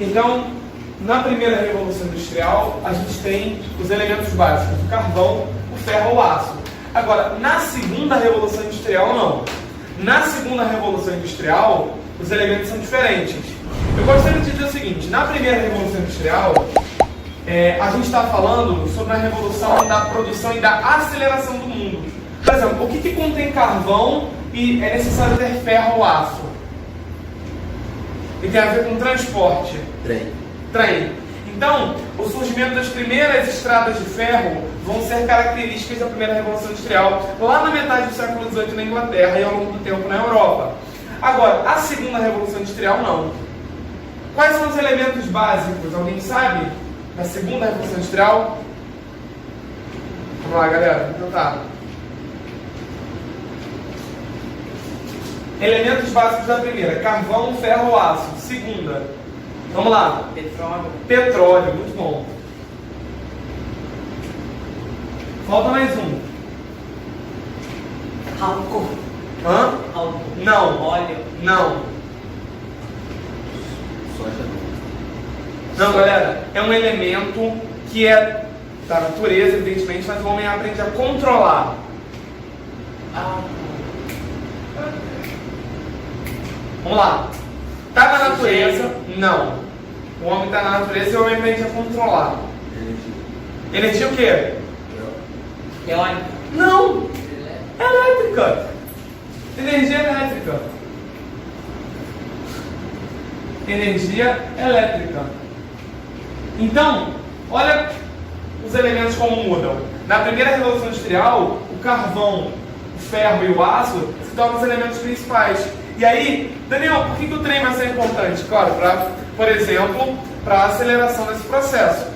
Então, na primeira Revolução Industrial, a gente tem os elementos básicos, o carvão, o ferro, o aço. Agora, na segunda Revolução Industrial, não. Na segunda Revolução Industrial, os elementos são diferentes. Eu gostaria de dizer o seguinte, na primeira Revolução Industrial, a gente está falando sobre a revolução da produção e da aceleração do mundo. Por exemplo, o que contém carvão e é necessário ter ferro ou aço? E tem a ver com transporte. Trem. Então, o surgimento das primeiras estradas de ferro vão ser características da primeira Revolução Industrial, lá na metade do século XVIII na Inglaterra e ao longo do tempo na Europa. Agora, a segunda Revolução Industrial não. Quais são os elementos básicos? Alguém sabe? Da segunda Revolução Industrial? Vamos lá, galera. Então tá. Elementos básicos da primeira: carvão, ferro, aço. Segunda. Vamos lá. Petróleo, muito bom. Falta mais um. Álcool. Hã? Álcool. Não. Óleo. Não. Soja Não, galera. É um elemento que é da natureza, evidentemente, mas o homem aprende a controlar. Vamos lá. Está na natureza? Não. O homem está na natureza e o homem aprende a controlar. Energia o quê? Eólica. Não! Elétrica! Energia elétrica. Energia elétrica. Então, olha os elementos como mudam. Na primeira Revolução Industrial, o carvão, o ferro e o aço se tornam os elementos principais. E aí, Daniel, por que o trem vai ser importante? Claro, por exemplo, para a aceleração desse processo.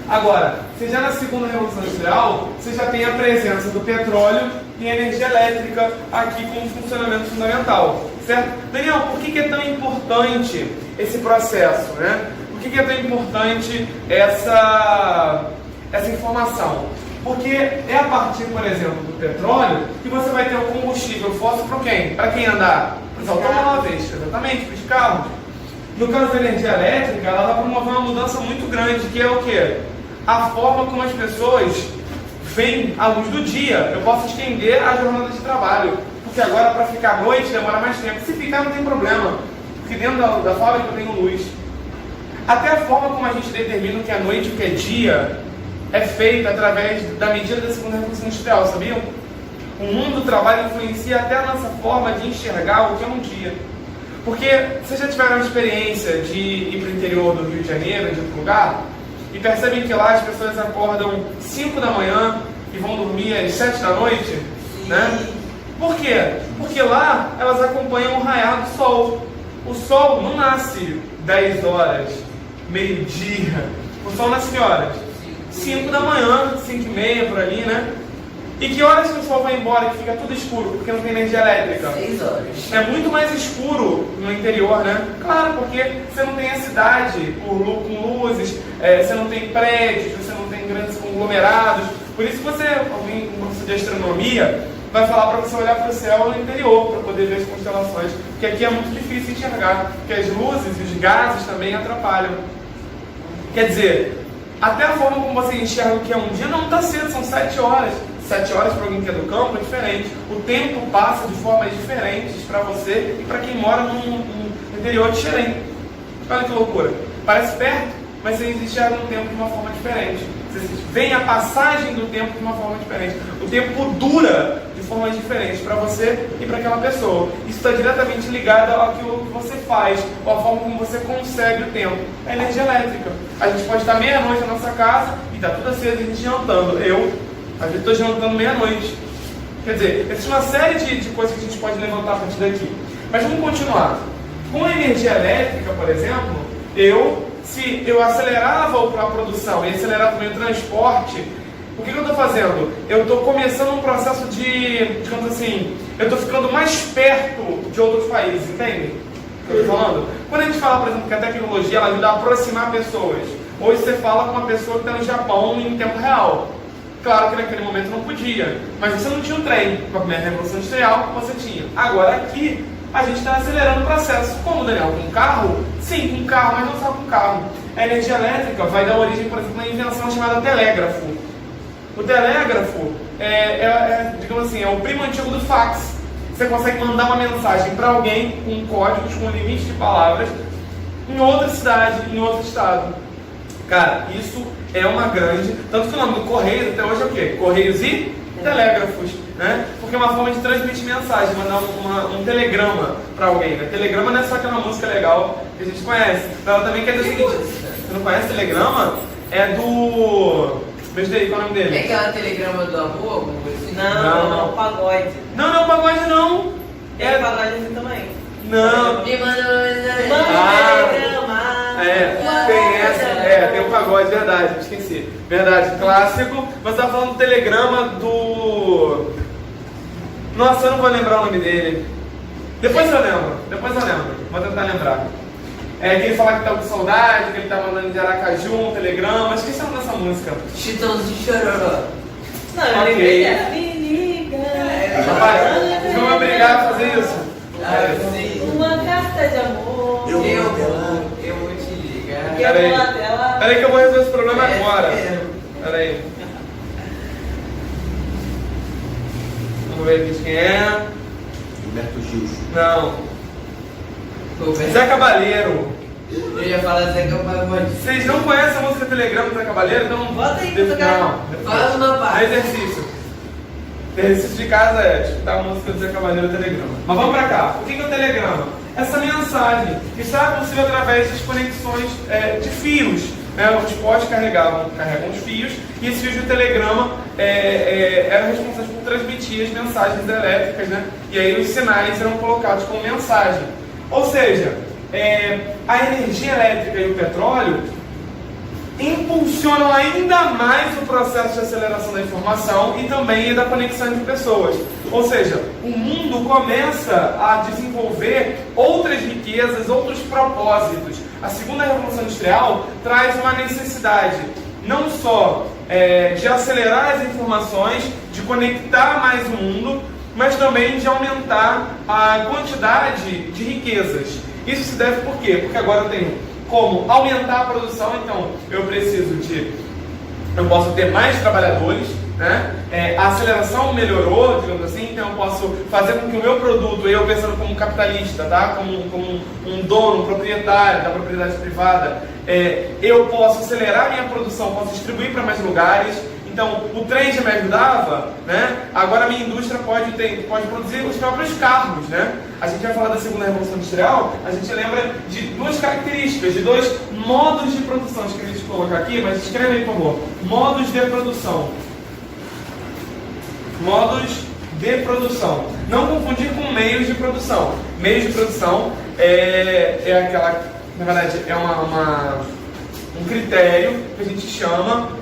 Agora, se já na segunda Revolução Industrial, você já tem a presença do petróleo e a energia elétrica aqui como funcionamento fundamental, certo? Daniel, por que é tão importante esse processo, né? Por que é tão importante essa informação? Porque é a partir, por exemplo, do petróleo que você vai ter o combustível fóssil para quem? Para quem andar? Para os automóveis, exatamente, para os carros. No caso da energia elétrica, ela vai promover uma mudança muito grande, que é o quê? A forma como as pessoas veem a luz do dia. Eu posso estender a jornada de trabalho, porque agora para ficar à noite demora mais tempo. Se ficar não tem problema, porque dentro da fábrica eu tenho luz. Até a forma como a gente determina o que é noite e o que é dia é feita através da medida da segunda Revolução Industrial, sabiam? O mundo do trabalho influencia até a nossa forma de enxergar o que é um dia. Porque vocês já tiveram a experiência de ir para o interior do Rio de Janeiro, de outro lugar, e percebem que lá as pessoas acordam 5 da manhã e vão dormir às 7 da noite? Né? Por quê? Porque lá elas acompanham o raiar do sol. O sol não nasce 10 horas, meio-dia. O sol nasce que horas? 5 da manhã, 5 e meia por ali, né? E que horas que o sol vai embora, que fica tudo escuro, porque não tem energia elétrica? 6 horas. É muito mais escuro no interior, né? Claro, porque você não tem a cidade com luzes, você não tem prédios, você não tem grandes conglomerados. Por isso que alguém com professor de astronomia, vai falar para você olhar para o céu no interior, para poder ver as constelações. Porque aqui é muito difícil enxergar, porque as luzes e os gases também atrapalham. Quer dizer, até a forma como você enxerga o que é um dia não está cedo, são 7 horas. 7 horas para alguém que é do campo é diferente. O tempo passa de formas diferentes para você e para quem mora no interior de Xerém. Olha que loucura. Parece perto, mas você enxerga o tempo de uma forma diferente. Você vê a passagem do tempo de uma forma diferente. O tempo dura de formas diferentes para você e para aquela pessoa. Isso está diretamente ligado àquilo que você faz, ou à forma como você concebe o tempo. É energia elétrica. A gente pode estar meia-noite na nossa casa e está tudo aceso, a gente jantando. Às vezes estou jantando meia-noite. Quer dizer, existe uma série de coisas que a gente pode levantar a partir daqui. Mas vamos continuar. Com a energia elétrica, por exemplo, se eu acelerava a produção e acelerar também o transporte, o que eu estou fazendo? Eu estou começando um processo de, digamos assim, eu estou ficando mais perto de outros países, entende? O que eu estou falando? Quando a gente fala, por exemplo, que a tecnologia ela ajuda a aproximar pessoas, hoje você fala com uma pessoa que está no Japão em tempo real. Claro que naquele momento não podia, mas você não tinha um trem. Com a primeira Revolução Industrial, você tinha. Agora aqui, a gente está acelerando o processo. Como, Daniel? Com carro? Sim, com carro, mas não só com carro. A energia elétrica vai dar origem, por exemplo, a uma invenção chamada telégrafo. O telégrafo digamos assim, é o primo antigo do fax. Você consegue mandar uma mensagem para alguém com códigos, com limite de palavras, em outra cidade, em outro estado. Cara, isso é uma grande... Tanto que o nome do Correios até hoje é o quê? Correios e telégrafos, né? Porque é uma forma de transmitir mensagem, mandar um telegrama para alguém, né? Telegrama não é só aquela música legal que a gente conhece. Ela também quer dizer o seguinte: você não conhece telegrama? É do... Veja aí, qual é o nome dele? É aquela telegrama do amor? Alguma coisa assim? Não, pagode. Não, pagode não. É pagode assim também. Não. Me manda telegrama. Tem um pagode, verdade, esqueci. Verdade, clássico. Mas você tá falando do telegrama do... Nossa, eu não vou lembrar o nome dele. Depois eu lembro. Vou tentar lembrar. Que ele fala que tá com saudade, que ele tá mandando de Aracaju um telegrama. Esqueci o nome dessa música. Chitãozinho Chororó. Não, eu Ok. lembrei dessa. Me liga. Rapaz, vocês vão me obrigar a fazer isso? Uma carta de amor. Eu vou te ligar. Peraí. Peraí que eu vou resolver esse problema agora. É. Peraí. Vamos ver aqui de quem é. Gilberto Gil. Não. Zé Cabaleiro. Eu ia falar Zé Cabaleiro. Vocês não conhecem a música Telegrama do Zé Cabaleiro? Então Bota aí pra tocar. Não. Faz uma parte. Exercício. Exercício de casa é escutar a música do Zé Cabaleiro Telegrama. Mas vamos pra cá. O que é o Telegrama? Essa mensagem que está possível através das conexões de fios. Os postes carregam os fios, e esses fios de telegrama eram responsáveis por transmitir as mensagens elétricas, né? E aí os sinais eram colocados como mensagem. Ou seja, a energia elétrica e o petróleo impulsionam ainda mais o processo de aceleração da informação e também da conexão entre pessoas. Ou seja, o mundo começa a desenvolver outras riquezas, outros propósitos. A segunda revolução industrial traz uma necessidade não só de acelerar as informações, de conectar mais o mundo, mas também de aumentar a quantidade de riquezas. Isso se deve por quê? Porque agora eu tenho como aumentar a produção, então eu posso ter mais trabalhadores, né? A aceleração melhorou, digamos assim, então eu posso fazer com que o meu produto, eu pensando como capitalista, tá? como um dono, um proprietário da propriedade privada, eu posso acelerar a minha produção, posso distribuir para mais lugares. Então, o trem já me ajudava, né? Agora a minha indústria pode produzir os próprios carros, né? A gente vai falar da segunda revolução industrial, a gente lembra de duas características, de dois modos de produção. Escrevi de colocar aqui, mas escreve aí, por favor. Modos de produção. Modos de produção. Não confundir com meios de produção. Meios de produção é aquela, na verdade, é um critério que a gente chama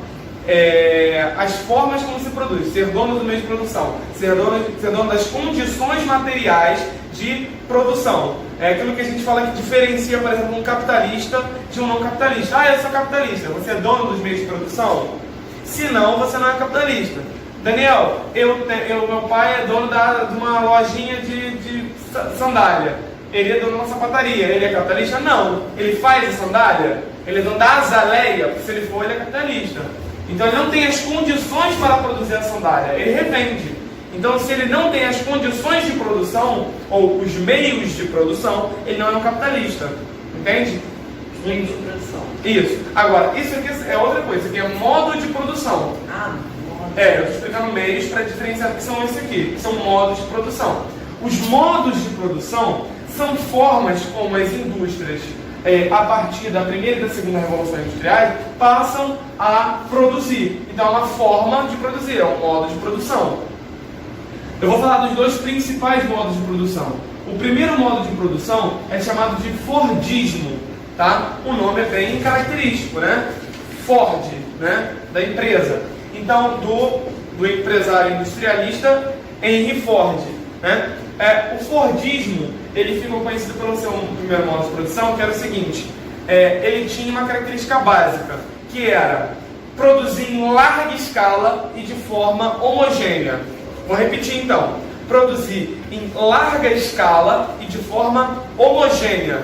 as formas como se produz, ser dono do meio de produção, ser dono das condições materiais de produção. É aquilo que a gente fala que diferencia, por exemplo, um capitalista de um não capitalista. Eu sou capitalista, você é dono dos meios de produção? Se não, você não é capitalista. Daniel, meu pai é dono de uma lojinha de sandália. Ele é dono de uma sapataria. Ele é capitalista? Não. Ele faz a sandália? Ele é dono da azaleia? Se ele for, ele é capitalista. Então ele não tem as condições para produzir a sandália, ele revende. Então se ele não tem as condições de produção, ou os meios de produção, ele não é um capitalista. Entende? Meios de produção. Isso. Agora, isso aqui é outra coisa, isso aqui é modo de produção. Modo. Eu estou explicando meios para diferenciar que são esse aqui, que são modos de produção. Os modos de produção são formas como as indústrias, a partir da primeira e da segunda revolução industriais, passam a produzir. Então é uma forma de produzir, é um modo de produção. Eu vou falar dos dois principais modos de produção. O primeiro modo de produção é chamado de Fordismo, tá? O nome é bem característico, né? Ford, né? Da empresa. Então, do empresário industrialista Henry Ford, né? O Fordismo, ele ficou conhecido pelo seu primeiro modo de produção, que era o seguinte: ele tinha uma característica básica, que era produzir em larga escala e de forma homogênea. Vou repetir então. produzir em larga escala e de forma homogênea.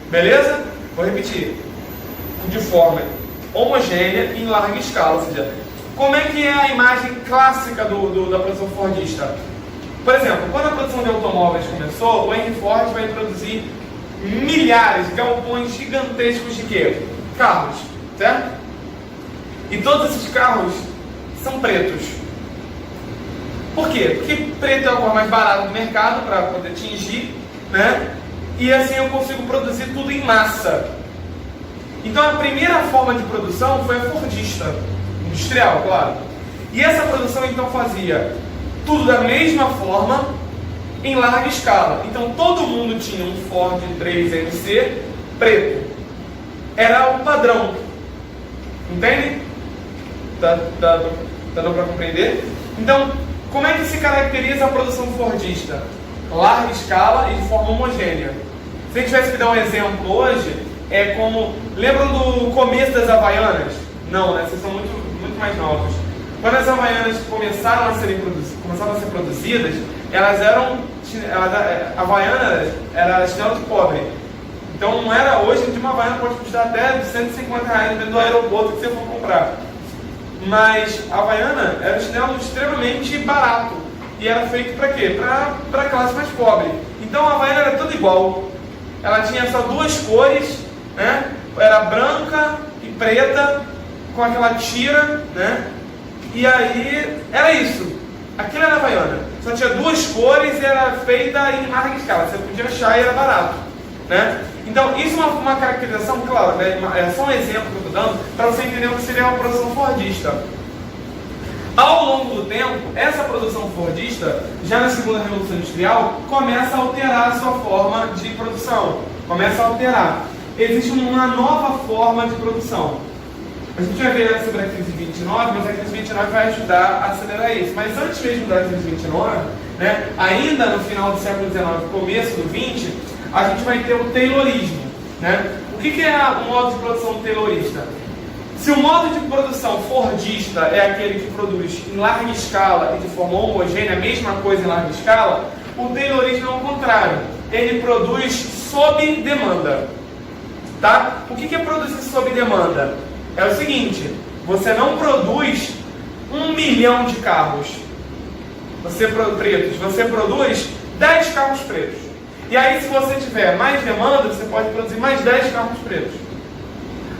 Beleza? Vou repetir. De forma homogênea e em larga escala. Ou seja, como é que é a imagem clássica da produção fordista? Por exemplo, quando a produção de automóveis começou, o Henry Ford vai produzir milhares, galpões gigantescos de quê? Carros, certo? E todos esses carros são pretos. Por quê? Porque preto é a cor mais barata do mercado para poder atingir, né? E assim eu consigo produzir tudo em massa. Então a primeira forma de produção foi a fordista, industrial, claro. E essa produção então fazia tudo da mesma forma, em larga escala. Então todo mundo tinha um Ford 3MC preto. Era o padrão. Entende? Tá dando para compreender? Então, como é que se caracteriza a produção fordista? Larga escala e de forma homogênea. Se a gente tivesse que dar um exemplo hoje, é como... Lembram do começo das Havaianas? Não, né? Vocês são muito mais novos. Quando as Havaianas começaram a ser produzidas, elas eram... A Havaiana era chinelo de pobre. Então não era... Hoje em dia uma Havaiana pode custar até R$150 dentro do aeroporto que você for comprar. Mas a Havaiana era um chinelo extremamente barato. E era feito para quê? Para a classe mais pobre. Então a Havaiana era tudo igual. Ela tinha só duas cores, né? Era branca e preta, com aquela tira, né? E aí era isso. Aquilo era a Havaiana. Só tinha duas cores e era feita em larga escala. Você podia achar e era barato, né? Então isso é uma caracterização, claro, né? É só um exemplo que eu estou dando para você entender o que seria uma produção fordista. Ao longo do tempo, essa produção fordista, já na segunda Revolução Industrial, começa a alterar a sua forma de produção. Começa a alterar. Existe uma nova forma de produção. A gente vai ver sobre a crise de 29, mas a crise de 29 vai ajudar a acelerar isso. Mas antes mesmo da crise de 29, né, ainda no final do século XIX, começo do 20, a gente vai ter o Taylorismo. Né? O que é o modo de produção taylorista? Se o modo de produção fordista é aquele que produz em larga escala e de forma homogênea, a mesma coisa em larga escala, o taylorismo é o contrário. Ele produz sob demanda. Tá? O que é produzir sob demanda? É o seguinte, você não produz 1 milhão de carros pretos, você produz 10 carros pretos. E aí, se você tiver mais demanda, você pode produzir mais 10 carros pretos.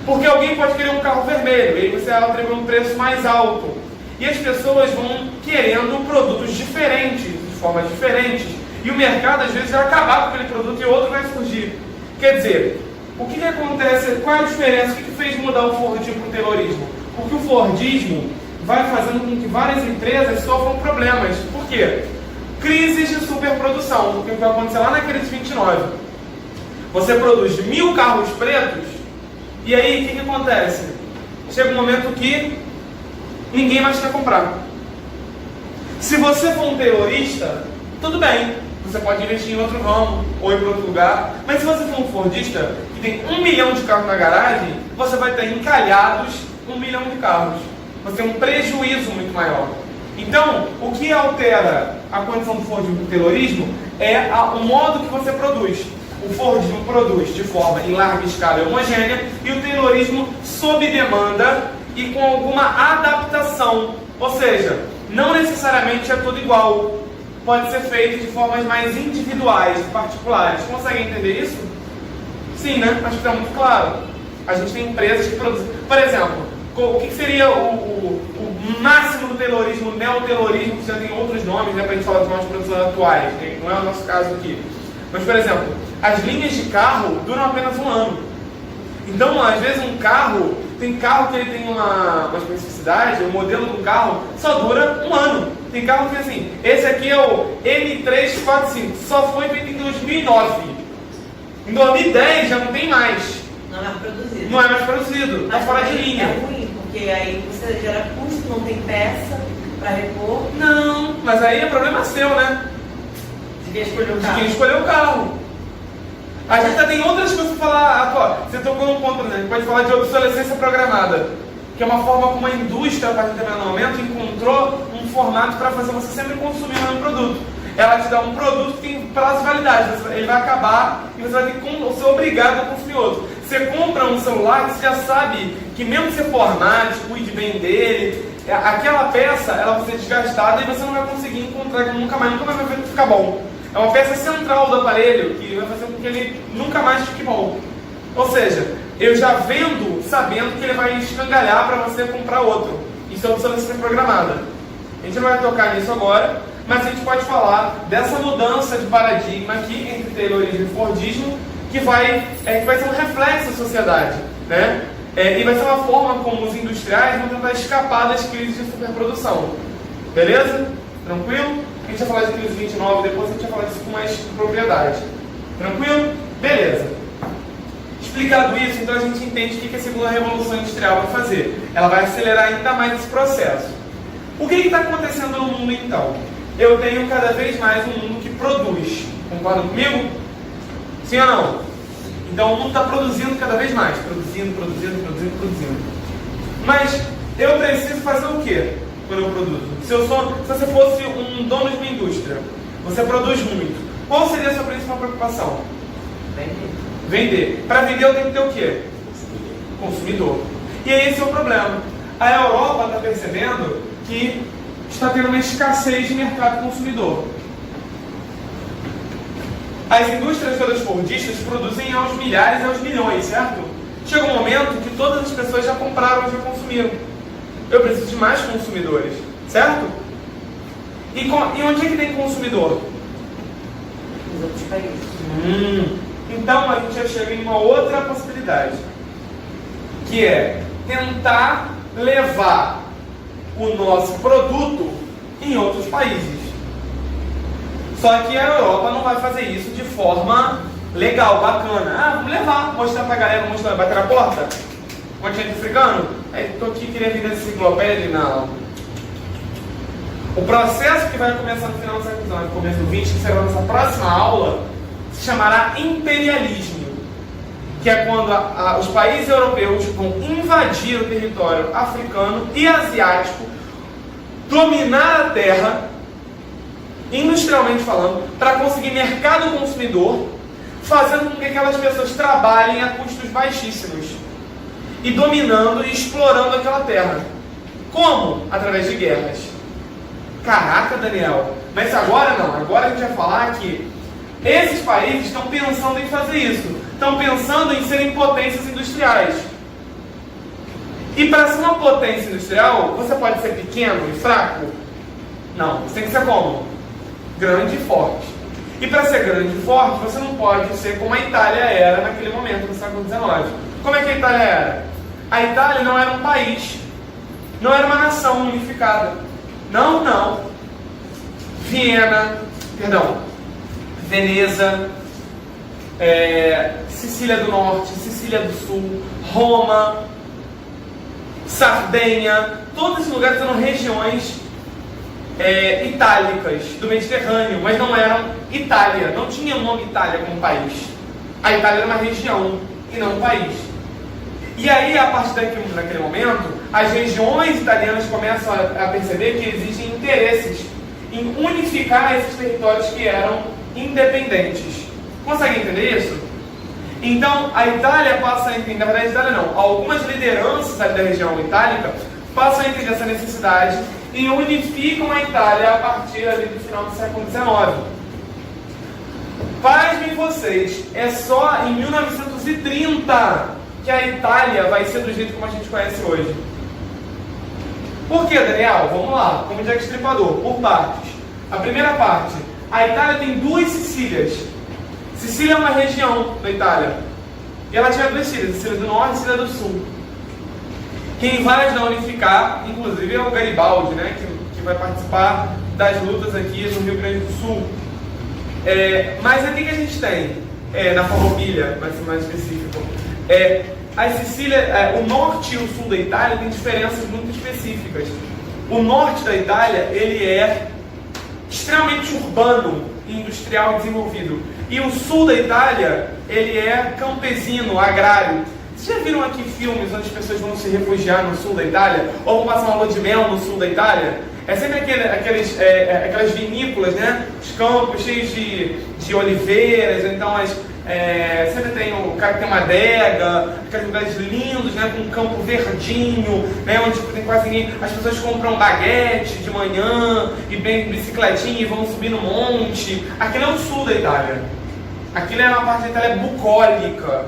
Porque alguém pode querer um carro vermelho, e aí você atribui um preço mais alto. E as pessoas vão querendo produtos diferentes, de formas diferentes. E o mercado, às vezes, vai acabar com aquele produto e outro vai surgir. Quer dizer, o que acontece? Qual é a diferença? O que fez mudar o Fordismo para o taylorismo? Porque o Fordismo vai fazendo com que várias empresas sofram problemas. Por quê? Crises de superprodução, o que vai acontecer lá na crise de 29. Você produz 1000 carros pretos, e aí o que acontece? Chega um momento que ninguém mais quer comprar. Se você for um taylorista, tudo bem, você pode investir em outro ramo ou ir para outro lugar, mas se você for um fordista que tem 1 milhão de carros na garagem, você vai ter encalhados 1 milhão de carros. Você tem um prejuízo muito maior. Então, o que altera a condição do Fordismo para o taylorismo é o modo que você produz. O Fordismo produz de forma em larga escala e homogênea, e o taylorismo sob demanda e com alguma adaptação. Ou seja, não necessariamente é tudo igual. Pode ser feito de formas mais individuais, particulares. Consegue entender isso? Sim, né? Acho que está muito claro. A gente tem empresas que produzem... Por exemplo, o que seria o máximo do taylorismo, o neo-taylorismo, que já tem outros nomes, né, para a gente falar de modos de produção atuais, né? Não é o nosso caso aqui. Mas, por exemplo, as linhas de carro duram apenas 1 ano. Então, às vezes, um carro, tem carro que ele tem uma especificidade, o modelo do carro só dura 1 ano. Tem carro que, assim, esse aqui é o M345, só foi feito em 2009. Em 2010 já não tem mais. Não é mais produzido. Não é mais produzido, está fora de linha. É ruim, porque aí você gera custo, não tem peça para repor. Não, mas aí é problema seu, né? De quem escolheu o De carro. quem escolheu o carro. A gente ainda tem outras coisas para falar. Você tocou num ponto, por exemplo, pode falar de obsolescência programada, que é uma forma como a indústria, a partir de determinado momento, encontrou um formato para fazer você sempre consumir o mesmo produto. ela te dá um produto que tem prazo de validade, ele vai acabar e você vai ter que ser obrigado a consumir outro. Você compra um celular que você já sabe que mesmo que você formate, cuide bem dele, aquela peça ela vai ser desgastada e você não vai conseguir encontrar nunca mais vai ficar bom. É uma peça central do aparelho que vai fazer com que ele nunca mais fique bom. Ou seja, eu já vendo sabendo que ele vai escangalhar para você comprar outro. Isso é obsolescência programada. A gente não vai tocar nisso agora, mas a gente pode falar dessa mudança de paradigma aqui entre Taylorismo e Fordismo, que vai ser um reflexo da sociedade, né? E vai ser uma forma como os industriais vão tentar escapar das crises de superprodução. Beleza? Tranquilo? A gente vai falar de crise 29 depois, a gente vai falar disso com mais propriedade. Tranquilo? Beleza. Explicado isso, então a gente entende o que a segunda revolução industrial vai fazer. Ela vai acelerar ainda mais esse processo. O que está acontecendo no mundo então? Eu tenho cada vez mais um mundo que produz. Concordam comigo? Sim ou não? Então o mundo está produzindo cada vez mais. Produzindo. Mas eu preciso fazer o quê quando eu produzo? Se você fosse um dono de uma indústria, você produz muito. Qual seria a sua principal preocupação? Vender. Para vender eu tenho que ter o quê? Consumidor. E esse é o problema. A Europa está percebendo que está tendo uma escassez de mercado consumidor. As indústrias todas fordistas produzem aos milhares e aos milhões, certo? Chega um momento que todas as pessoas já compraram, já consumiram. Eu preciso de mais consumidores, certo? E onde é que tem consumidor? Nos outros países. Então a gente já chega em uma outra possibilidade, que é tentar levar o nosso produto em outros países. Só que a Europa não vai fazer isso de forma legal, bacana. Vamos levar, mostrar pra galera, bater na porta. Continente africano? Estou aqui, queria vir nessa enciclopédia. Não. O processo que vai começar no final do século XIX, no começo do XX, que será a nossa próxima aula, se chamará imperialismo, que é quando os países europeus vão invadir o território africano e asiático, dominar a terra, industrialmente falando, para conseguir mercado consumidor, fazendo com que aquelas pessoas trabalhem a custos baixíssimos e dominando e explorando aquela terra. Como? Através de guerras. Caraca, Daniel, mas agora não, agora a gente vai falar que esses países estão pensando em fazer isso, estão pensando em serem potências industriais. E para ser uma potência industrial, você pode ser pequeno e fraco? Não, você tem que ser como? Grande e forte. E para ser grande e forte, você não pode ser como a Itália era naquele momento, no século XIX. Como é que a Itália era? A Itália não era um país, não era uma nação unificada. Não. Veneza, Sicília do Norte, Sicília do Sul, Roma, Sardenha, todos esses lugares eram regiões itálicas do Mediterrâneo, mas não eram Itália, não tinha o nome Itália como país. A Itália era uma região e não um país. E aí, a partir daquele momento, as regiões italianas começam a perceber que existem interesses em unificar esses territórios que eram independentes. Consegue entender isso? Então, a Itália passa a entender, na verdade, a Itália não, algumas lideranças da região itálica passam a entender essa necessidade e unificam a Itália a partir ali do final do século XIX. Pasmem vocês, é só em 1930 que a Itália vai ser do jeito como a gente conhece hoje. Por que, Daniel? Vamos lá, como Jack Stripador, por partes. A primeira parte, a Itália tem duas Sicílias. Sicília é uma região da Itália. E ela tinha duas Sicílias, Sicília do Norte e Sicília do Sul. Quem vai ajudar a unificar, inclusive, é o Garibaldi, né, que vai participar das lutas aqui no Rio Grande do Sul. Mas aqui que a gente tem, na Farroupilha, para ser mais específico, a Sicília, o norte e o sul da Itália tem diferenças muito específicas. O norte da Itália, ele é extremamente urbano, industrial e desenvolvido. E o sul da Itália, ele é campesino, agrário. Vocês já viram aqui filmes onde as pessoas vão se refugiar no sul da Itália? Ou vão passar uma lua de mel no sul da Itália? É sempre aquelas vinícolas, né? Os campos cheios de oliveiras, então sempre tem o cara que tem uma adega, aqueles lugares lindos, né? Com um campo verdinho, né? Onde tem quase ninguém. As pessoas compram baguete de manhã e bem bicicletinha e vão subir no monte. Aquilo é o sul da Itália. Aquilo é uma parte da Itália bucólica,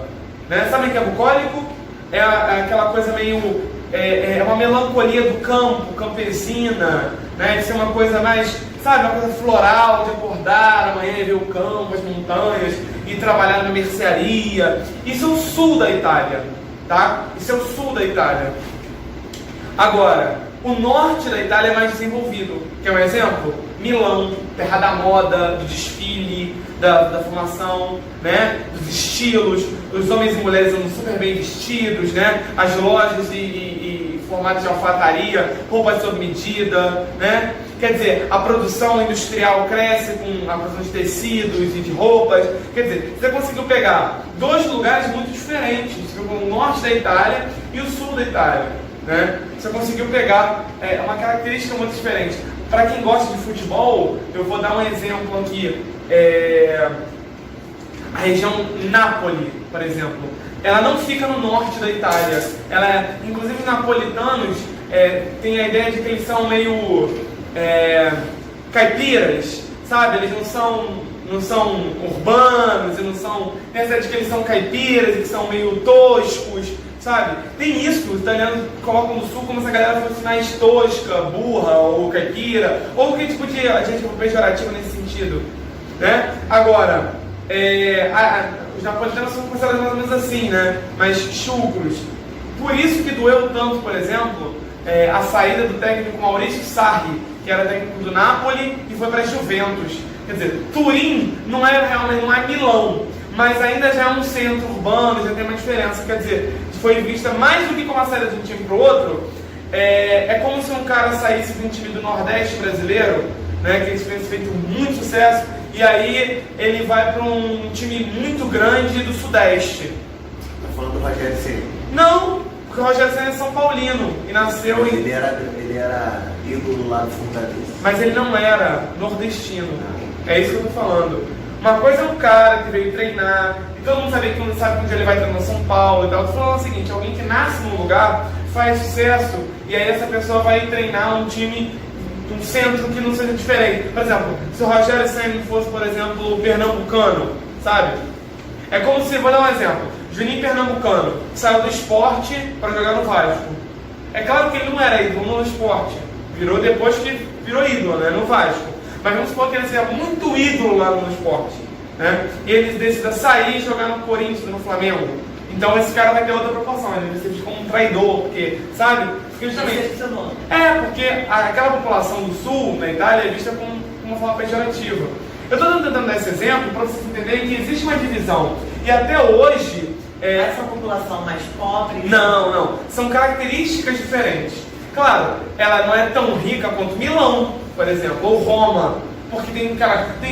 né? Sabe o que é bucólico? É aquela coisa meio... É uma melancolia do campo, campesina, né? De ser uma coisa mais, sabe, uma coisa floral, de acordar amanhã e ver o campo, as montanhas, e trabalhar na mercearia. Isso é o sul da Itália, tá? Isso é o sul da Itália. Agora, o norte da Itália é mais desenvolvido. Quer um exemplo? Milão, terra da moda, do desfile, da formação, né? Dos estilos, os homens e mulheres andam super bem vestidos, né? As lojas e formatos de alfaiataria, roupas sob medida, né? Quer dizer, a produção industrial cresce com a produção de tecidos e de roupas. Quer dizer, você conseguiu pegar dois lugares muito diferentes, o norte da Itália e o sul da Itália, né? Você conseguiu pegar uma característica muito diferente. Para quem gosta de futebol, eu vou dar um exemplo aqui. A região Nápoles, por exemplo, ela não fica no norte da Itália. Inclusive os napolitanos têm a ideia de que eles são meio caipiras, sabe? Eles não são urbanos, e não são... Tem a ideia de que eles são caipiras e que são meio toscos, sabe? Tem isso, os italianos colocam no sul como se a galera fosse mais tosca, burra ou caipira, ou qualquer tipo de adjetivo pejorativo nesse sentido, né? Agora, os napolitanos são considerados mais ou menos assim, né? Mais chucros. Por isso que doeu tanto, por exemplo, a saída do técnico Maurício Sarri, que era técnico do Napoli e foi para a Juventus. Quer dizer, Turim não é Milão, mas ainda já é um centro urbano, já tem uma diferença. Quer dizer, foi vista mais do que como a saída de um time para o outro. É como se um cara saísse de um time do Nordeste brasileiro, né, que eles têm feito muito sucesso, e aí ele vai para um time muito grande do Sudeste. Tá falando do Rogério Ceni? Não, porque o Rogério Ceni é São Paulino e nasceu Mas ele era ídolo lá do Fortaleza. Mas ele não era nordestino. É isso que eu tô falando. Uma coisa é um cara que veio treinar, e todo mundo sabe que onde ele vai treinar São Paulo e tal. Eu tô falando o seguinte: alguém que nasce num lugar, faz sucesso, e aí essa pessoa vai treinar um time, um centro que não seja diferente. Por exemplo, se o Rogério Ceni fosse, por exemplo, pernambucano, sabe? É como se, vou dar um exemplo, Juninho Pernambucano saiu do Sport para jogar no Vasco. É claro que ele não era ídolo no Sport, virou depois que virou ídolo, né, no Vasco. Mas vamos supor que ele seja muito ídolo lá no Sport, né? E ele decida sair e jogar no Corinthians, no Flamengo. Então esse cara vai ter outra proporção, ele vai ser visto como um traidor, porque, sabe? Porque justamente... porque aquela população do sul, na Itália, é vista como uma forma pejorativa. Eu estou tentando dar esse exemplo para vocês entenderem que existe uma divisão. E até hoje... Essa população mais pobre... Não. São características diferentes. Claro, ela não é tão rica quanto Milão, por exemplo, ou Roma, porque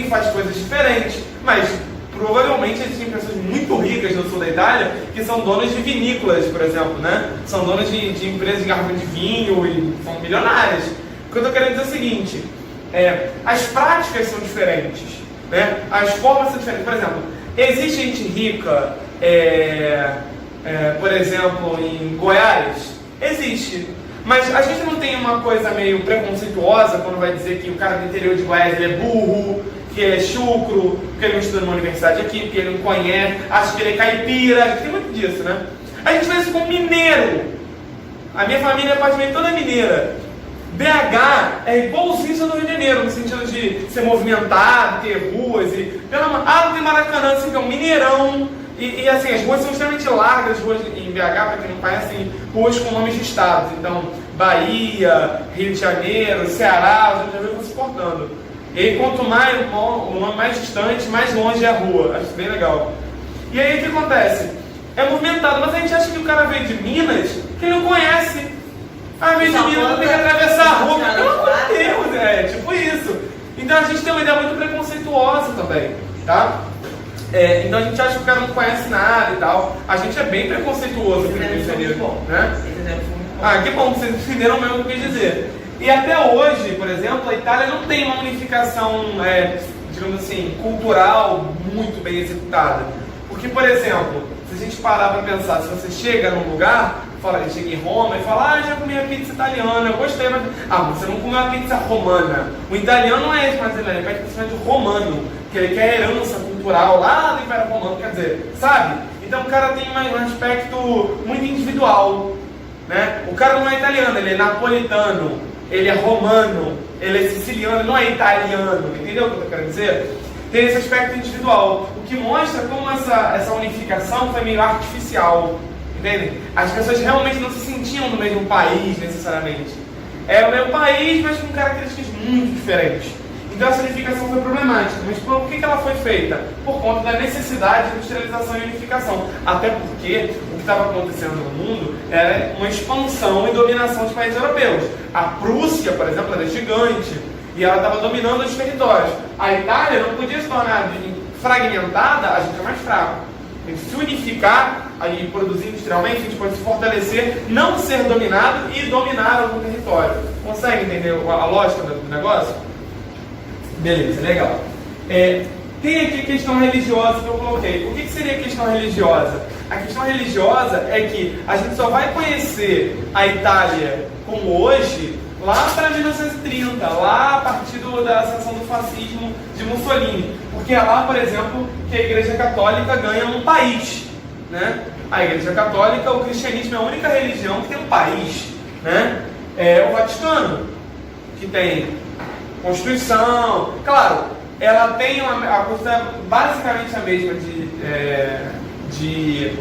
faz coisas diferentes, mas provavelmente existem pessoas muito ricas no sul da Itália que são donas de vinícolas, por exemplo, né? São donas de empresas de garrafa de vinho e são milionárias. O que eu estou querendo dizer é o seguinte: as práticas são diferentes, né? As formas são diferentes. Por exemplo, existe gente rica, por exemplo, em Goiás? Existe. Mas a gente não tem uma coisa meio preconceituosa quando vai dizer que o cara do interior de Goiás ele é burro, que ele é chucro, que ele não estuda numa universidade aqui, que ele não conhece, acha que ele é caipira, a gente tem muito disso, né? A gente faz isso com mineiro. A minha família praticamente toda é mineira. BH é igualzinho do Rio de Janeiro, no sentido de ser movimentado, ter ruas e... não tem Maracanã, assim, que é um mineirão. E assim, as ruas são extremamente largas, as ruas em BH, para quem não conhece, ruas com nomes de estados. Então, Bahia, Rio de Janeiro, Ceará, os já vão se portando. E aí, quanto mais o nome mais distante, mais longe é a rua. Acho isso bem legal. E aí, o que acontece? É movimentado, mas a gente acha que o cara veio de Minas, que ele não conhece. Veio de Minas, tem que atravessar a rua. Pelo amor de Deus, tipo isso. Então, a gente tem uma ideia muito preconceituosa também, tá? Então a gente acha que o cara não conhece nada e tal. A gente é bem preconceituoso aqui no Rio de Janeiro, né? Que bom, vocês entenderam mesmo o que eu quis dizer. E até hoje, por exemplo, a Itália não tem uma unificação, digamos assim, cultural muito bem executada. Porque, por exemplo, se a gente parar para pensar, se você chega num lugar, chega em Roma e fala, já comi a pizza italiana, eu gostei, mas... mas você não comeu a pizza romana. O italiano não é esse, mas ele pede principalmente o romano, que ele quer herança cultural lá do Império Romano, quer dizer, sabe? Então o cara tem um aspecto muito individual, né? O cara não é italiano, ele é napolitano, ele é romano, ele é siciliano, ele não é italiano, entendeu o que eu quero dizer? Tem esse aspecto individual, o que mostra como essa unificação foi meio artificial, entendem? As pessoas realmente não se sentiam no mesmo país, necessariamente. É o mesmo país, mas com características muito diferentes. Então essa unificação foi problemática. Mas por que ela foi feita? Por conta da necessidade de industrialização e unificação. Até porque o que estava acontecendo no mundo era uma expansão e dominação dos países europeus. A Prússia, por exemplo, era gigante e ela estava dominando os territórios. A Itália não podia se tornar fragmentada, a gente é mais fraco. A gente se unificar e produzir industrialmente, a gente pode se fortalecer, não ser dominado e dominar algum território. Consegue entender a lógica do negócio? Beleza, legal. Tem aqui a questão religiosa que eu coloquei. O que seria a questão religiosa? A questão religiosa é que a gente só vai conhecer a Itália como hoje lá para 1930, lá a partir da ascensão do fascismo de Mussolini. Porque é lá, por exemplo, que a Igreja Católica ganha um país, né? A Igreja Católica, o cristianismo é a única religião que tem um país, né? É o Vaticano, que tem Constituição. Claro, ela tem a Constituição basicamente a mesma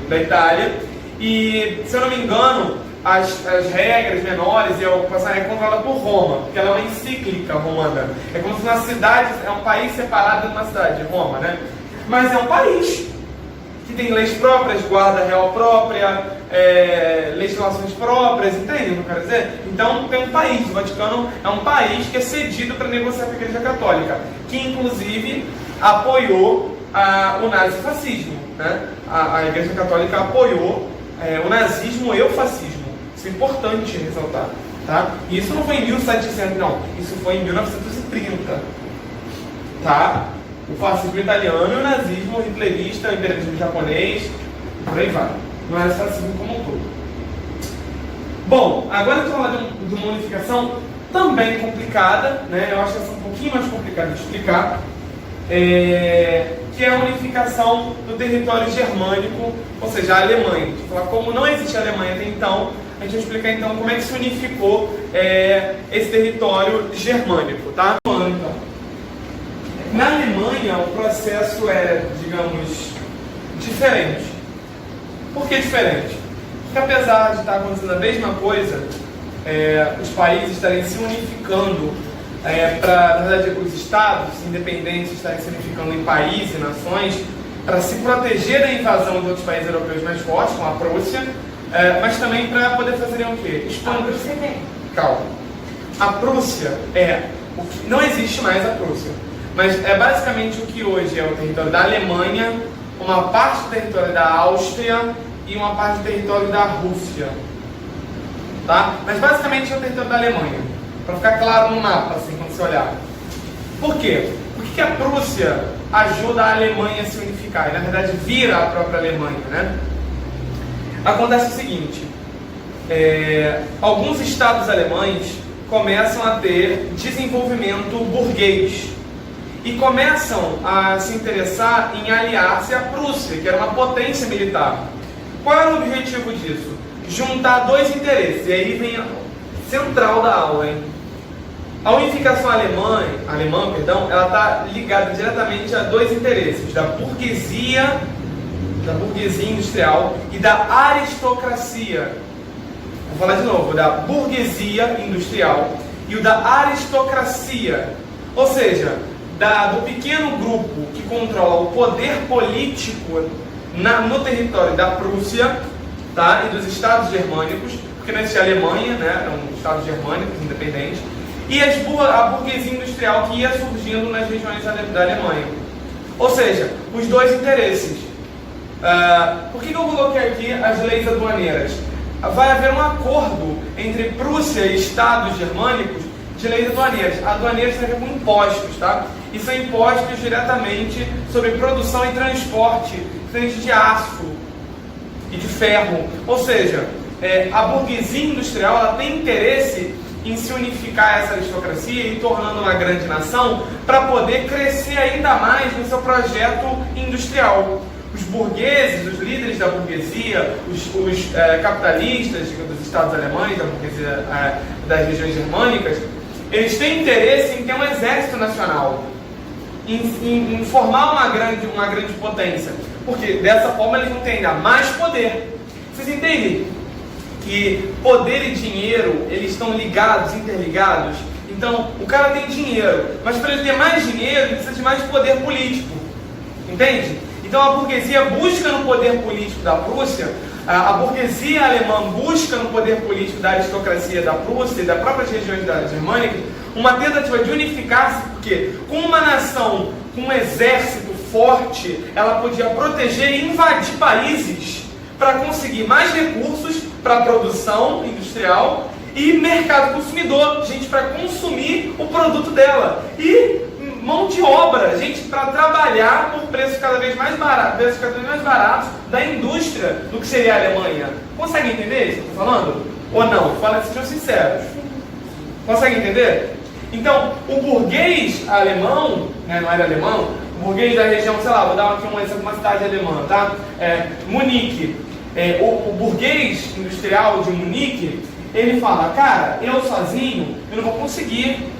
da Itália. E, se eu não me engano, as regras menores é controlada por Roma, porque ela é uma encíclica romana. É como se uma cidade, é um país separado de uma cidade, Roma, né? Mas é um país que tem leis próprias, guarda real própria, legislações próprias, entende o que eu quero dizer? Então tem um país, o Vaticano é um país que é cedido para negociar com a Igreja Católica, que inclusive apoiou o nazifascismo, né? A Igreja Católica apoiou o nazismo e o fascismo. Isso é importante ressaltar, tá? E isso não foi em 1700, não. Isso foi em 1930, tá? O fascismo italiano e o nazismo hitlerista, o imperialismo japonês, por aí vai. Não é fascismo como um todo. Bom, agora eu vou falar de uma unificação também complicada, né? Eu acho que essa é um pouquinho mais complicada de explicar, que é a unificação do território germânico, ou seja, a Alemanha. Deixa eu falar como não existe a Alemanha até então, a gente vai explicar então como é que se unificou esse território germânico, tá? Na Alemanha o processo era, digamos, diferente. Por que diferente? Porque apesar de estar acontecendo a mesma coisa, os países estarem se unificando na verdade, os estados independentes estarem se unificando em países e nações para se proteger da invasão de outros países europeus mais fortes, como a Prússia, mas também para poder fazer o quê? Expandir. Calma. A Prússia não existe mais a Prússia, mas é basicamente o que hoje é o território da Alemanha, uma parte do território da Áustria e uma parte do território da Rússia. Tá? Mas basicamente é o território da Alemanha. Para ficar claro no mapa, assim, quando você olhar. Por quê? Por que a Prússia ajuda a Alemanha a se unificar? E, na verdade, vira a própria Alemanha, né? Acontece o seguinte. Alguns estados alemães começam a ter desenvolvimento burguês. E começam a se interessar em aliar-se à Prússia, que era uma potência militar. Qual era o objetivo disso? Juntar dois interesses. E aí vem a central da aula, hein? A unificação alemã, ela está ligada diretamente a dois interesses, da burguesia industrial e da aristocracia. Vou falar de novo, da burguesia industrial e o da aristocracia. Ou seja, do pequeno grupo que controla o poder político no território da Prússia, tá? E dos estados germânicos, porque não existia a Alemanha, né? Eram estados germânicos independentes, e a burguesia industrial que ia surgindo nas regiões da Alemanha. Ou seja, os dois interesses. Por que eu coloquei aqui as leis aduaneiras? Vai haver um acordo entre Prússia e estados germânicos de leis aduaneiras. Aduaneiras tem a ver com impostos, tá? E são impostos diretamente sobre produção e transporte, principalmente de aço e de ferro. Ou seja, a burguesia industrial ela tem interesse em se unificar essa aristocracia e tornando uma grande nação para poder crescer ainda mais no seu projeto industrial. Os burgueses, os líderes da burguesia, os capitalistas dos estados alemães, da burguesia das regiões germânicas, eles têm interesse em ter um exército nacional, em formar uma grande potência, porque dessa forma eles vão ter ainda mais poder. Vocês entendem que poder e dinheiro eles estão ligados, interligados? Então o cara tem dinheiro, mas para ele ter mais dinheiro ele precisa de mais poder político, entende? Então a burguesia busca no poder político da Prússia, a burguesia alemã busca no poder político da aristocracia da Prússia e das próprias regiões germânicas uma tentativa de unificar-se, porque com uma nação, com um exército forte, ela podia proteger e invadir países para conseguir mais recursos para a produção industrial e mercado consumidor, gente para consumir o produto dela, e mão de obra, gente para trabalhar por preços cada vez mais baratos da indústria do que seria a Alemanha. Consegue entender isso que eu estou falando? Ou não? Fala que sejam sinceros. Consegue entender? Então, o burguês alemão, né, não era alemão, o burguês da região, sei lá, vou dar aqui uma cidade alemã, tá? Munique. O burguês industrial de Munique, ele fala, cara, eu sozinho, eu não vou conseguir.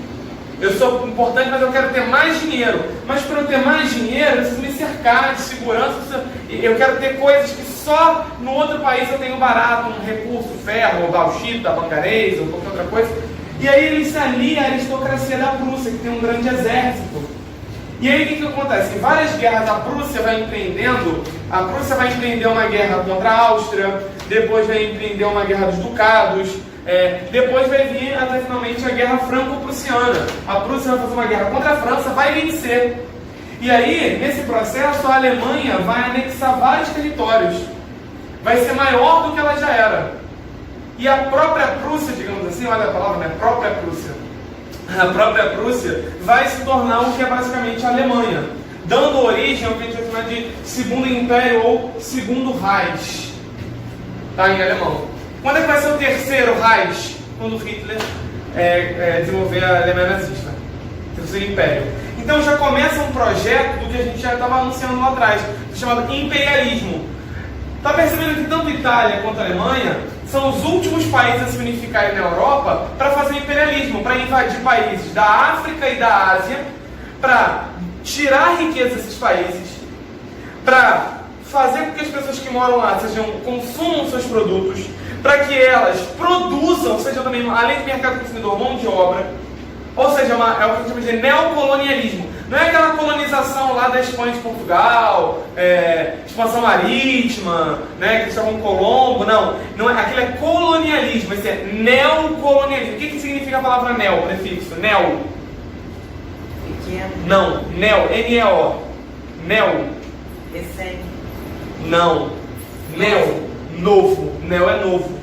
Eu sou importante, mas eu quero ter mais dinheiro. Mas para eu ter mais dinheiro, eu preciso me cercar de segurança. Eu quero ter coisas que só no outro país eu tenho barato, um recurso, ferro, ou bauxita, manganês, ou qualquer outra coisa. E aí ele se alia à aristocracia da Prússia, que tem um grande exército. E aí o que acontece? Em várias guerras a Prússia vai empreender uma guerra contra a Áustria, depois vai empreender uma guerra dos ducados, depois vai vir até finalmente a guerra franco-prussiana. A Prússia vai fazer uma guerra contra a França, vai vencer. E aí, nesse processo, a Alemanha vai anexar vários territórios. Vai ser maior do que ela já era. E a própria Prússia, digamos assim, olha a palavra, né? Própria Prússia. A própria Prússia vai se tornar o que é basicamente a Alemanha, dando origem ao que a gente vai chamar de Segundo Império ou Segundo Reich, tá, em alemão. Quando é que vai ser o Terceiro Reich? Quando Hitler desenvolver a Alemanha nazista, Terceiro Império. Então já começa um projeto do que a gente já estava anunciando lá atrás, chamado imperialismo. Está percebendo que tanto Itália quanto a Alemanha são os últimos países a se unificarem na Europa para fazer imperialismo, para invadir países da África e da Ásia, para tirar a riqueza desses países, para fazer com que as pessoas que moram lá consumam seus produtos, para que elas produzam, seja também, além do mercado consumidor, mão de obra. Ou seja, é o que a gente chama de neocolonialismo. Não é aquela colonização lá da Espanha de Portugal, expansão marítima, né, Cristóvão Colombo, não é, aquilo é colonialismo, esse é neocolonialismo. O que significa a palavra neo, prefixo? Neo. Pequeno. Não, neo, N-E-O. Neo. Recente. Não. Neo, novo. Neo é novo.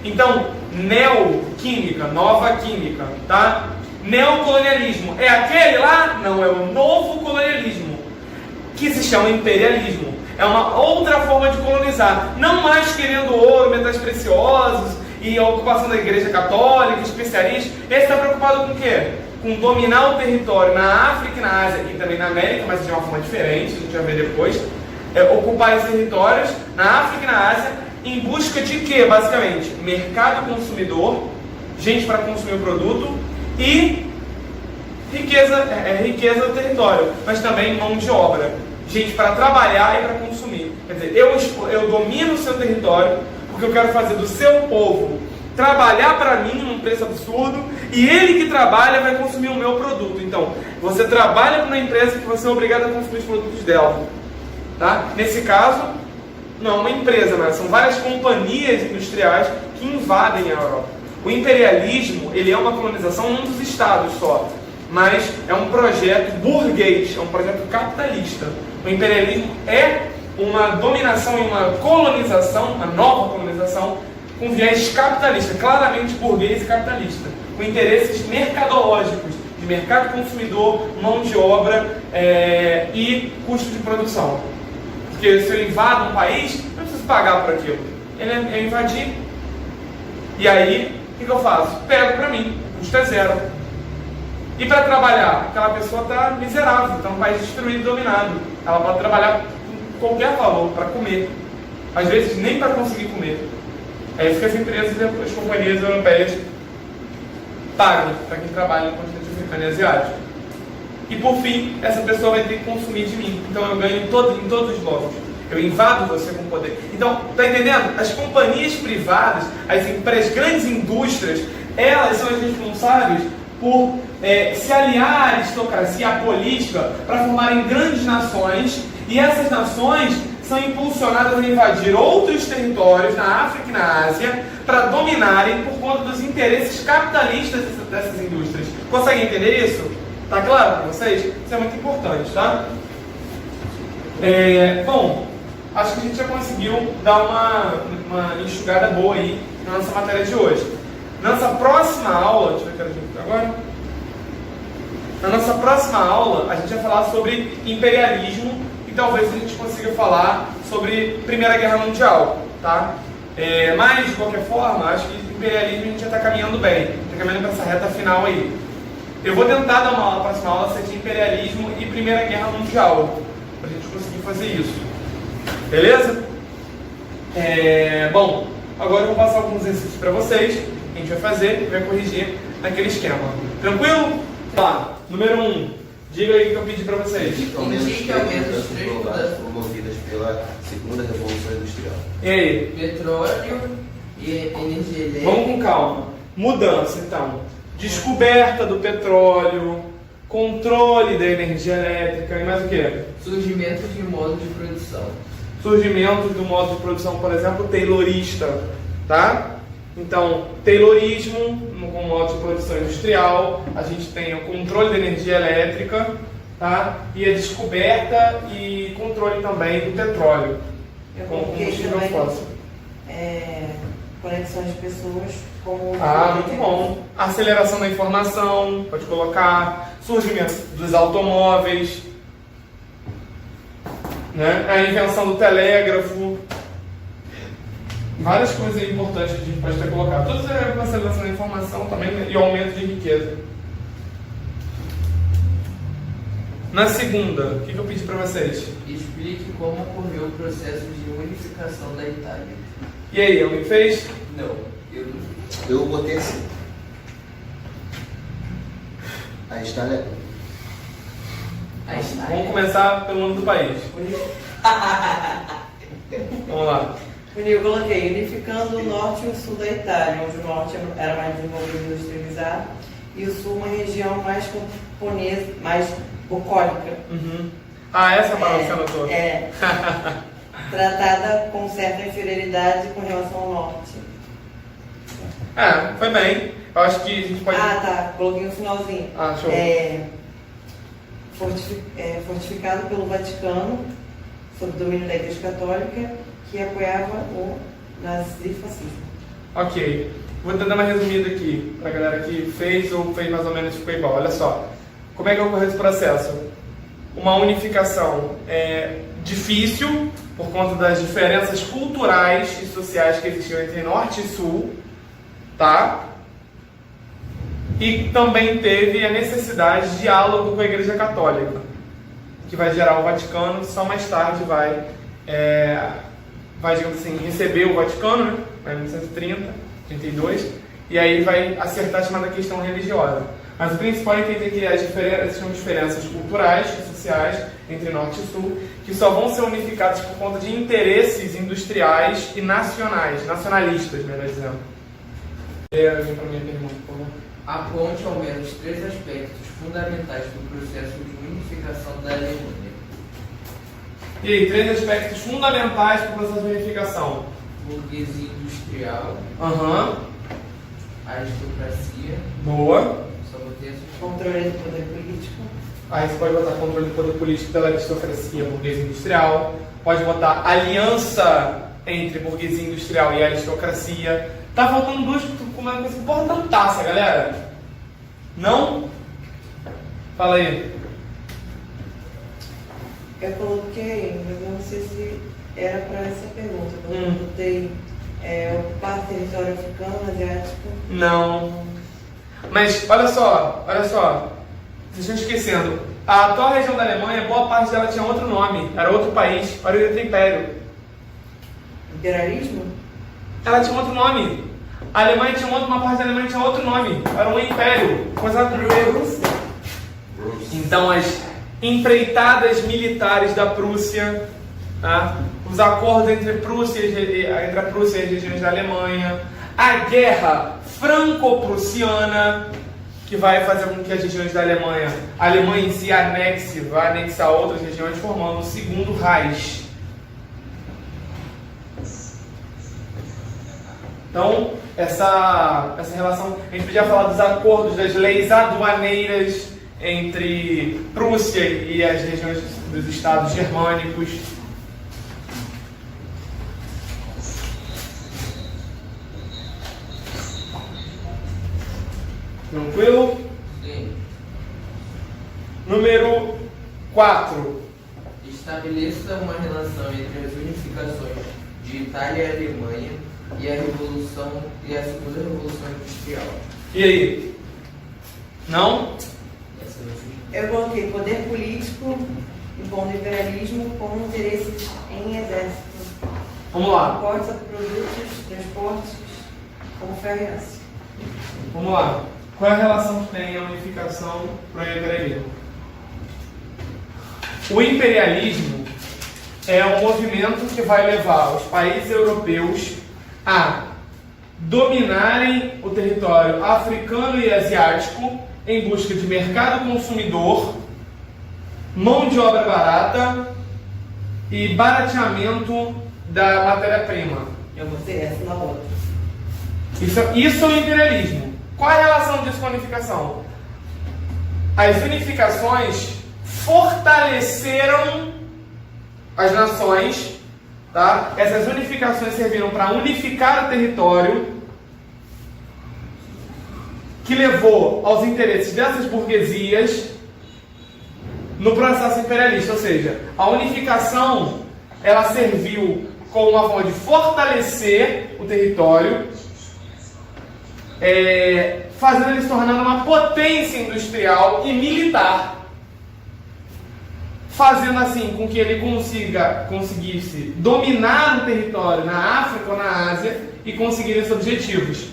Então, neoquímica, nova química, tá? Neocolonialismo é aquele lá? Não, é o novo colonialismo, que se chama imperialismo. É uma outra forma de colonizar, não mais querendo ouro, metais preciosos e a ocupação da igreja católica, especiarias. Esse está preocupado com o quê? Com dominar o território na África e na Ásia e também na América, mas de uma forma diferente, a gente vai ver depois. Ocupar esses territórios na África e na Ásia em busca de quê, basicamente? Mercado consumidor, gente para consumir o produto e riqueza do território, mas também mão de obra, gente para trabalhar e para consumir. Quer dizer, eu domino o seu território porque eu quero fazer do seu povo trabalhar para mim num preço absurdo e ele que trabalha vai consumir o meu produto. Então, você trabalha para uma empresa que você é obrigado a consumir os produtos dela. Tá? Nesse caso, não é uma empresa, mas são várias companhias industriais que invadem a Europa. O imperialismo, ele é uma colonização num dos estados só, mas é um projeto burguês, é um projeto capitalista. O imperialismo é uma dominação e uma colonização, uma nova colonização, com viés capitalista, claramente burguês e capitalista. com interesses mercadológicos, de mercado consumidor, mão de obra e custo de produção. Porque se eu invado um país, eu não preciso pagar por aquilo. Eu invadi. E aí, o que eu faço? Pego para mim, custo é zero. E para trabalhar, aquela pessoa está miserável, está um país destruído e dominado. Ela pode trabalhar com qualquer valor para comer. Às vezes nem para conseguir comer. É isso que as empresas e as companhias europeias pagam para quem trabalha no continente africano e asiático. E por fim, essa pessoa vai ter que consumir de mim. Então eu ganho em todos os blocos. Eu invado você com poder. Então, tá entendendo? As companhias privadas, as grandes indústrias, elas são as responsáveis por se aliar à aristocracia, à política, para formarem grandes nações. E essas nações são impulsionadas a invadir outros territórios na África e na Ásia para dominarem por conta dos interesses capitalistas dessas indústrias. Conseguem entender isso? Tá claro para vocês? Isso é muito importante, tá? Bom, acho que a gente já conseguiu dar uma enxugada boa aí na nossa matéria de hoje. Na nossa próxima aula, deixa eu ver que a gente agora. Na nossa próxima aula, a gente vai falar sobre imperialismo e talvez a gente consiga falar sobre Primeira Guerra Mundial, tá? Mas, de qualquer forma, acho que imperialismo a gente já está caminhando bem, está caminhando para essa reta final aí. Eu vou tentar dar uma aula, próxima aula, ser de imperialismo e Primeira Guerra Mundial, para a gente conseguir fazer isso. Beleza? Bom, agora eu vou passar alguns exercícios para vocês, que a gente vai fazer e vai corrigir naquele esquema. Tranquilo? Tá, número 1. Diga aí o que eu pedi para vocês. Indique ao menos 3 mudanças promovidas pela segunda revolução industrial. E aí? Petróleo e energia elétrica. Vamos com calma. Mudança, então. Descoberta do petróleo, controle da energia elétrica e mais o quê? Surgimento de modo de produção. Surgimento do modo de produção, por exemplo, taylorista, tá? Então, taylorismo com modo de produção industrial, a gente tem o controle da energia elétrica, tá? E a descoberta e controle também do petróleo como combustível fóssil. Conexão de pessoas com muito bom. Aceleração da informação, pode colocar. Surgimento dos automóveis, né? A invenção do telégrafo. Várias coisas importantes que a gente pode ter colocado. Tudo isso é com aceleração da informação também e aumento de riqueza. Na segunda, o que eu pedi para vocês? Explique como ocorreu o processo de unificação da Itália. E aí, alguém fez? Não, Eu botei assim. A Itália. Vamos começar pelo nome do país. Vamos lá. Eu coloquei unificando o norte e o sul da Itália, onde o norte era mais desenvolvido e industrializado, e o sul uma região mais camponesa, mais bucólica. Uhum. Essa palavra você anotou. Tratada com certa inferioridade com relação ao norte. Foi bem. Eu acho que a gente pode... Coloquei no finalzinho. Show. Fortificado pelo Vaticano, sob domínio da Igreja Católica, que apoiava o nazifascismo. Ok. Vou tentar dar uma resumida aqui, para a galera que fez ou fez mais ou menos ficou igual. Olha só. Como é que ocorreu esse processo? Uma unificação difícil, por conta das diferenças culturais e sociais que existiam entre Norte e Sul, tá? E também teve a necessidade de diálogo com a Igreja Católica, que vai gerar o Vaticano, só mais tarde vai, digamos assim, receber o Vaticano, né? Em 1930, 32, e aí vai acertar a chamada questão religiosa. Mas o principal é entender que são diferenças culturais e sociais entre Norte e Sul, que só vão ser unificadas por conta de interesses industriais e nacionalistas, melhor dizendo. Vem para a minha pergunta, por favor. Aponte ao menos 3 aspectos fundamentais do processo de unificação da Alemanha. E aí, 3 aspectos fundamentais para o processo de unificação. Burguesia industrial, aristocracia. Boa. Só botei essas. Controle do poder político. Aí você pode botar controle do poder político pela aristocracia, burguesia industrial. Pode botar aliança entre burguesia industrial e aristocracia. Tá faltando 2 uma coisa importantaça, galera. Não? Fala aí. Eu coloquei, mas eu não sei se era para essa pergunta. Eu botei ocupar território africano, asiático. Não. Mas olha só. Vocês estão esquecendo. A atual região da Alemanha, boa parte dela tinha outro nome. Era outro país. Era outro império. Imperialismo? Ela tinha outro nome. A Alemanha tinha uma parte da Alemanha tinha outro nome. Era um império. Coisa Rússia. Então, as empreitadas militares da Prússia, tá? Os acordos entre a Prússia e as regiões da Alemanha, a guerra franco-prussiana, que vai fazer com que as regiões da Alemanha, a Alemanha em si vai anexar outras regiões, formando o Segundo Reich. Então, essa relação, a gente podia falar dos acordos, das leis aduaneiras entre Prússia e as regiões dos estados germânicos. Tranquilo? Sim. Número 4. Estabeleça uma relação entre as unificações de Itália e Alemanha e a segunda revolução industrial. E aí? Não? Eu coloquei poder político, impondo imperialismo com interesses em exército. Vamos lá. Transportes a produtos, transportes como ferro e aço. Vamos lá. Qual é a relação que tem a unificação para o imperialismo? O imperialismo é um movimento que vai levar os países europeus a dominarem o território africano e asiático em busca de mercado consumidor, mão de obra barata e barateamento da matéria-prima. Eu botei essa na outra. Isso é o imperialismo. Qual é a relação disso com a unificação? As unificações fortaleceram as nações, tá? Essas unificações serviram para unificar o território, que levou aos interesses dessas burguesias no processo imperialista. Ou seja, a unificação ela serviu como uma forma de fortalecer o território, fazendo ele se tornar uma potência industrial e militar, fazendo assim com que ele conseguisse dominar o território na África ou na Ásia e conseguir esses objetivos.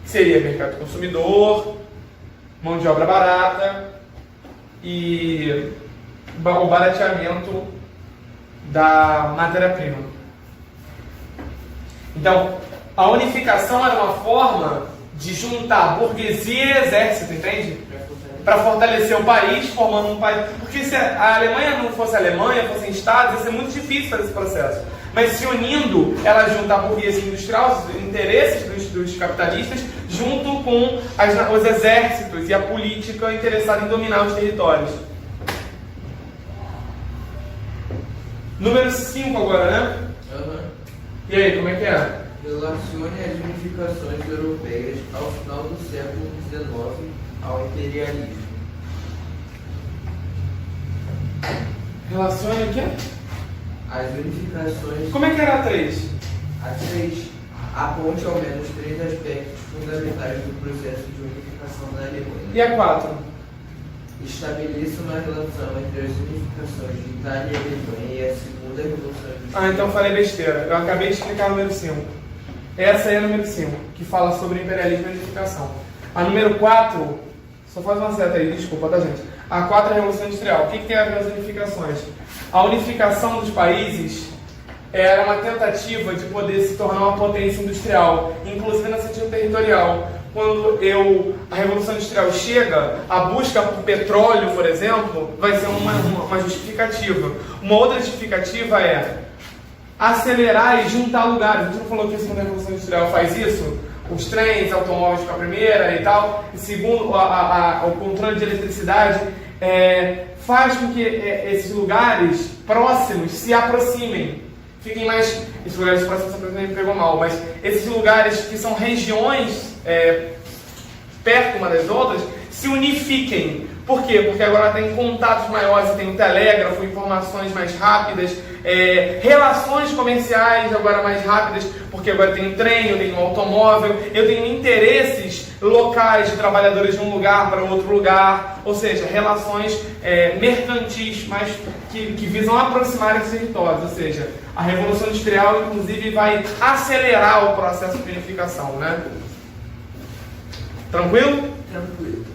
Seria mercado consumidor, mão de obra barata e o barateamento da matéria-prima. Então, a unificação era uma forma de juntar burguesia e exército, entende? Para fortalecer o país, formando um país. Porque se a Alemanha não fosse Alemanha, fossem estados, ia ser muito difícil fazer esse processo. Mas se unindo, ela junta a burguesia industrial, os interesses dos capitalistas, junto com os exércitos e a política interessada em dominar os territórios. Número 5 agora, né? Uhum. E aí, como é que é? Relacione as unificações europeias ao final do século XIX ao imperialismo. Relacione o quê? As unificações. Como é que era a 3? A 3 aponte ao menos 3 aspectos fundamentais do processo de unificação da Alemanha. E a 4? Estabeleça uma relação entre as unificações de Itália e Alemanha e a segunda revolução industrial. Ah, então falei besteira. Eu acabei de explicar a número 5. Essa é a número 5, que fala sobre imperialismo e unificação. A número 4, só faz uma seta aí, desculpa, tá, gente? A 4 é a Revolução Industrial. O que tem a ver com as unificações? A unificação dos países era uma tentativa de poder se tornar uma potência industrial, inclusive no sentido territorial. Quando a Revolução Industrial chega, a busca por petróleo, por exemplo, vai ser uma justificativa. Uma outra justificativa é acelerar e juntar lugares. A gente não falou que a segunda Revolução Industrial faz isso? Os trens, automóveis com a primeira e tal. E segundo, o controle de eletricidade faz com que esses lugares próximos se aproximem. fiquem mais... Esses lugares de processamento me pegou mal, mas esses lugares que são regiões perto uma das outras, se unifiquem. Por quê? Porque agora tem contatos maiores, tem o telégrafo, informações mais rápidas, relações comerciais agora mais rápidas, porque agora tem o trem, eu tenho o automóvel, eu tenho interesses locais de trabalhadores de um lugar para outro lugar, ou seja, relações mercantis, mas que visam aproximar esses territórios, ou seja, a Revolução Industrial, inclusive, vai acelerar o processo de unificação, né? Tranquilo? Tranquilo.